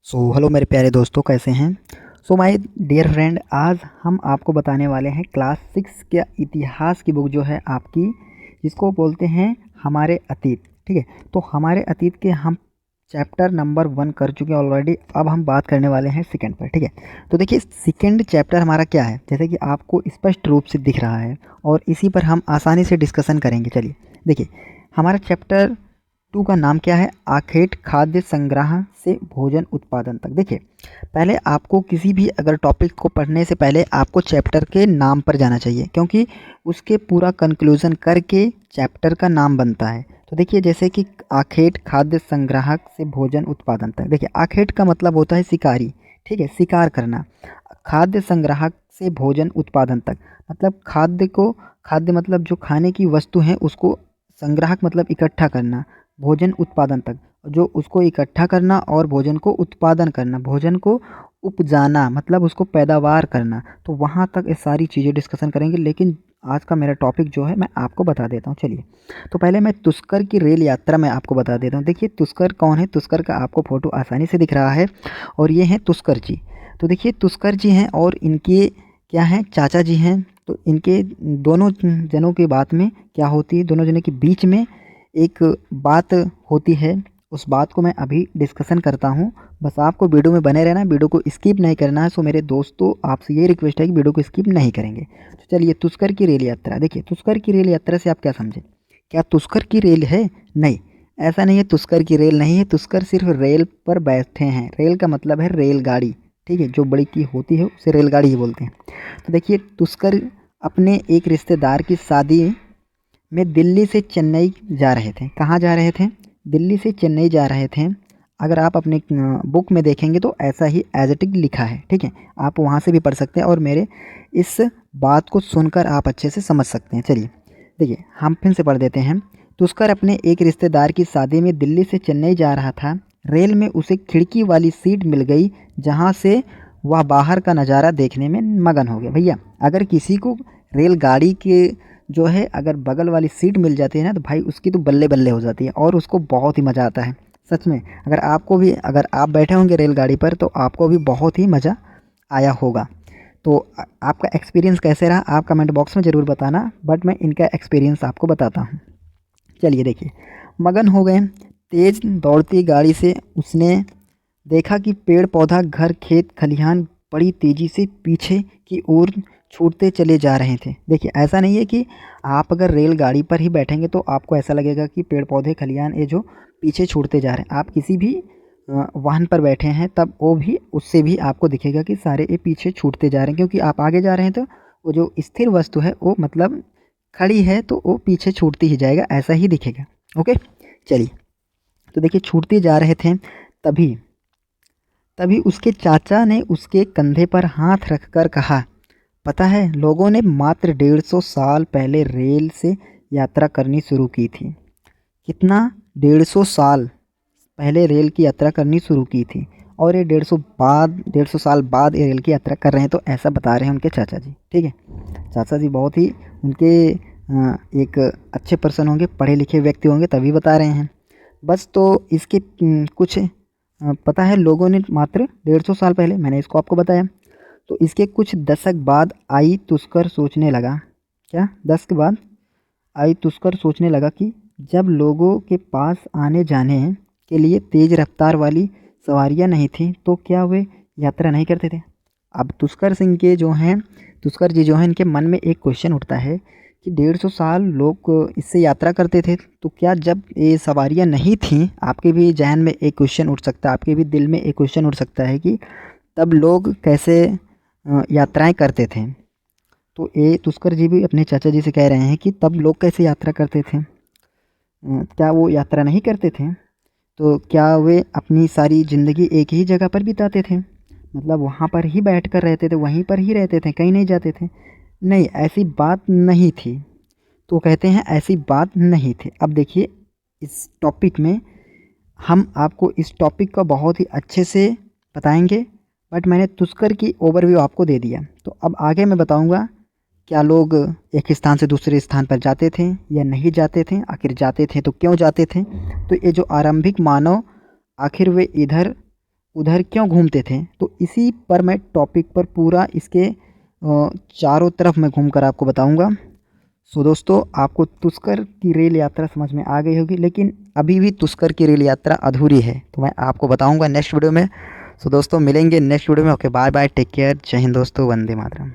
Hello मेरे प्यारे दोस्तों, कैसे हैं। माय डियर फ्रेंड, आज हम आपको बताने वाले हैं क्लास 6 के इतिहास की बुक जो है आपकी, जिसको बोलते हैं हमारे अतीत। ठीक है, तो हमारे अतीत के हम चैप्टर नंबर 1 कर चुके हैं ऑलरेडी। अब हम बात करने वाले हैं सेकंड पर। ठीक है, तो देखिए सेकंड चैप्टर हमारा क्या है, जैसे कि आपको स्पष्ट रूप से दिख रहा है और इसी पर हम आसानी से डिस्कशन करेंगे। चलिए देखिए, हमारा चैप्टर 2 का नाम क्या है, आखेट खाद्य संग्रह से भोजन उत्पादन तक। देखिए, पहले आपको किसी भी अगर टॉपिक को पढ़ने से पहले आपको चैप्टर के नाम पर जाना चाहिए, क्योंकि उसके पूरा कंक्लूजन करके चैप्टर का नाम बनता है। तो देखिए, जैसे कि आखेट खाद्य संग्राहक से भोजन उत्पादन तक। देखिए, आखेट का मतलब होता है शिकारी। ठीक है, शिकार करना। खाद्य संग्राहक से भोजन उत्पादन तक मतलब खाद्य मतलब जो खाने की वस्तु है उसको, संग्राहक मतलब इकट्ठा करना, भोजन उत्पादन तक जो उसको इकट्ठा करना और भोजन को उत्पादन करना, भोजन को उपजाना मतलब उसको पैदावार करना। तो वहाँ तक ये सारी चीज़ें डिस्कशन करेंगे, लेकिन आज का मेरा टॉपिक जो है मैं आपको बता देता हूँ। चलिए, तो पहले मैं तुस्कर की रेल यात्रा में आपको बता देता हूँ। देखिए, तुस्कर कौन है। तुस्कर का आपको फ़ोटो आसानी से दिख रहा है और ये हैं तुस्कर जी। तो देखिए, तुस्कर जी हैं और इनके क्या हैं, चाचा जी हैं। तो इनके दोनों जनों की बात में क्या होती है, दोनों जनों के बीच में एक बात होती है। उस बात को मैं अभी डिस्कशन करता हूँ। बस आपको वीडियो में बने रहना है, वीडियो को स्किप नहीं करना है। सो मेरे दोस्तों, आपसे ये रिक्वेस्ट है कि वीडियो को स्किप नहीं करेंगे। तो चलिए, तुस्कर की रेल यात्रा। देखिए, तुस्कर की रेल यात्रा से आप क्या समझे, क्या तुस्कर की रेल है? नहीं, ऐसा नहीं है। तुस्कर की रेल नहीं है। तुस्कर सिर्फ रेल पर बैठे हैं। रेल का मतलब है रेलगाड़ी। ठीक है, जो बड़ी की होती है उसे रेलगाड़ी ही बोलते हैं। तो देखिए, तुस्कर अपने एक रिश्तेदार की शादी में दिल्ली से चेन्नई जा रहे थे। कहाँ जा रहे थे? दिल्ली से चेन्नई जा रहे थे। अगर आप अपने बुक में देखेंगे तो ऐसा ही एज इट इज लिखा है। ठीक है, आप वहाँ से भी पढ़ सकते हैं और मेरे इस बात को सुनकर आप अच्छे से समझ सकते हैं। चलिए देखिए, हम फिर से पढ़ देते हैं। तुस्कर अपने एक रिश्तेदार की शादी में दिल्ली से चेन्नई जा रहा था। रेल में उसे खिड़की वाली सीट मिल गई, जहाँ से वह बाहर का नज़ारा देखने में मगन हो गया। भैया, अगर किसी को रेलगाड़ी के जो है अगर बगल वाली सीट मिल जाती है ना, तो भाई उसकी तो बल्ले बल्ले हो जाती है और उसको बहुत ही मज़ा आता है। सच में, अगर आप बैठे होंगे रेलगाड़ी पर तो आपको भी बहुत ही मज़ा आया होगा। तो आपका एक्सपीरियंस कैसे रहा आप कमेंट बॉक्स में ज़रूर बताना, बट मैं इनका एक्सपीरियंस आपको बताता हूँ। चलिए देखिए, मगन हो गए। तेज़ दौड़ती गाड़ी से उसने देखा कि पेड़ पौधा, घर, खेत खलिहान बड़ी तेज़ी से पीछे की ओर छूटते चले जा रहे थे। देखिए, ऐसा नहीं है कि आप अगर रेलगाड़ी पर ही बैठेंगे तो आपको ऐसा लगेगा कि पेड़ पौधे खलिहान ये जो पीछे छूटते जा रहे हैं। आप किसी भी वाहन पर बैठे हैं तब वो भी, उससे भी आपको दिखेगा कि सारे ये पीछे छूटते जा रहे हैं, क्योंकि आप आगे जा रहे हैं तो वो जो स्थिर वस्तु है वो मतलब खड़ी है तो वो पीछे छूटती ही जाएगा, ऐसा ही दिखेगा। ओके, चलिए, तो देखिए छूटते जा रहे थे। तभी तभी उसके चाचा ने उसके कंधे पर हाथ रखकर कहा, पता है, लोगों ने मात्र 150 साल पहले रेल से यात्रा करनी शुरू की थी। कितना? 150 साल पहले रेल की यात्रा करनी शुरू की थी और ये 150 साल बाद ये रेल की यात्रा कर रहे हैं। तो ऐसा बता रहे हैं उनके चाचा जी। ठीक है, चाचा जी बहुत ही उनके एक अच्छे पर्सन होंगे, पढ़े लिखे व्यक्ति होंगे, तभी बता रहे हैं। बस, तो इसके कुछ पता है, लोगों ने मात्र 150 साल पहले, मैंने इसको आपको बताया। तो इसके कुछ दशक बाद आई तुस्कर सोचने लगा, क्या 10 के बाद आई तुस्कर सोचने लगा कि जब लोगों के पास आने जाने के लिए तेज़ रफ्तार वाली सवारियां नहीं थी तो क्या वे यात्रा नहीं करते थे। अब तुस्कर सिंह के जो हैं, तुस्कर जी जो हैं, इनके मन में एक क्वेश्चन उठता है कि 150 साल लोग इससे यात्रा करते थे, तो क्या जब ये सवारियां नहीं थीं, आपके भी जहन में एक क्वेश्चन उठ सकता है, आपके भी दिल में एक क्वेश्चन उठ सकता है कि तब लोग कैसे यात्राएं करते थे। तो ये तुस्कर जी भी अपने चाचा जी से कह रहे हैं कि तब लोग कैसे यात्रा करते थे, क्या वो यात्रा नहीं करते थे? तो क्या वे अपनी सारी ज़िंदगी एक ही जगह पर बिताते थे, मतलब वहाँ पर ही बैठ कर रहते थे, वहीं पर ही रहते थे, कहीं नहीं जाते थे? नहीं, ऐसी बात नहीं थी। तो कहते हैं ऐसी बात नहीं थी। अब देखिए, इस टॉपिक में हम आपको इस टॉपिक को बहुत ही अच्छे से बताएंगे, बट मैंने तुस्कर की ओवरव्यू आपको दे दिया। तो अब आगे मैं बताऊंगा क्या लोग एक स्थान से दूसरे स्थान पर जाते थे या नहीं जाते थे, आखिर जाते थे तो क्यों जाते थे। तो ये जो आरंभिक मानव, आखिर वे इधर उधर क्यों घूमते थे, तो इसी पर मैं टॉपिक पर पूरा इसके चारों तरफ मैं घूमकर आपको बताऊंगा। सो दोस्तों, आपको तुस्कर की रेल यात्रा समझ में आ गई होगी, लेकिन अभी भी तुस्कर की रेल यात्रा अधूरी है, तो मैं आपको बताऊंगा नेक्स्ट वीडियो में। सो दोस्तों, मिलेंगे नेक्स्ट वीडियो में। Okay, bye bye, take care, जय हिंद दोस्तों, वंदे मातरम।